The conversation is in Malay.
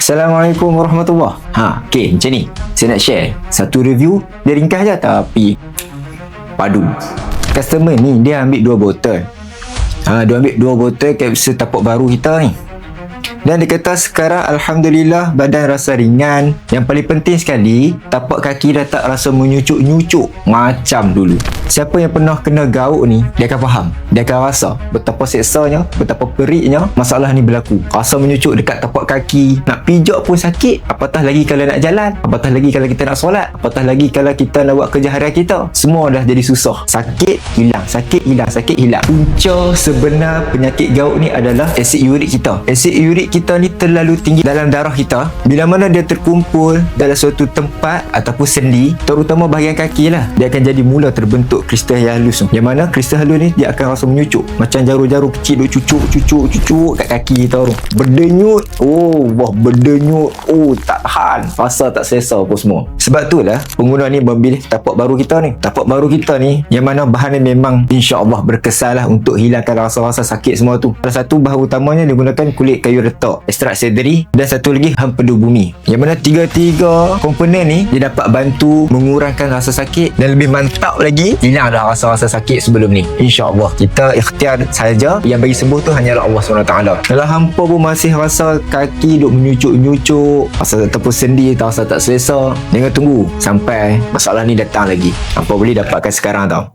Assalamualaikum warahmatullahi. Okey, macam ni. Saya nak share satu review. Dia ringkas je tapi padu. Customer ni dia ambil 2 botol. Dia ambil 2 botol kapsul tapak baru kita ni. Dan dia kata sekarang Alhamdulillah badan rasa ringan. Yang paling penting sekali, tapak kaki dah tak rasa menyucuk-nyucuk macam dulu. Siapa yang pernah kena gauk ni, dia akan faham. Dia akan rasa betapa seksanya, betapa periknya masalah ni berlaku. Rasa menyucuk dekat tapak kaki, nak pijak pun sakit. Apatah lagi kalau nak jalan, apatah lagi kalau kita nak solat, apatah lagi kalau kita nak buat kerja harian kita. Semua dah jadi susah. Sakit hilang, sakit hilang, sakit hilang. Punca sebenar penyakit gauk ni adalah asid urik kita. Asid urik kita ni terlalu tinggi dalam darah kita. Bila mana dia terkumpul dalam suatu tempat ataupun sendi, terutama bahagian kaki lah, dia akan jadi mula terbentuk kristal yang halus tu. Yang mana kristal halus ni dia akan rasa menyucuk macam jarum-jarum kecil duk cucuk kat kaki kita tu. Berdenyut. Berdenyut. Tak tahan. Rasa tak selesa apa semua. Sebab tu lah pengguna ni memilih tapak baru kita ni. Tapak baru kita ni yang mana bahan ni memang insya-Allah berkesan lah untuk hilangkan rasa-rasa sakit semua tu. Salah satu bahan utamanya digunakan kulit kayu retak, ekstrak sederi, dan satu lagi hempedu bumi. Yang mana tiga-tiga komponen ni dia dapat bantu mengurangkan rasa sakit dan lebih mantap lagi hilang dah rasa-rasa sakit sebelum ni. InsyaAllah kita ikhtiar saja, yang bagi sembuh tu hanyalah Allah SWT. Kalau hampa pun masih rasa kaki duk menyucuk-nyucuk, rasa ataupun sendi tak rasa tak selesa, jangan tunggu sampai masalah ni datang lagi. Hampa boleh dapatkan sekarang tau.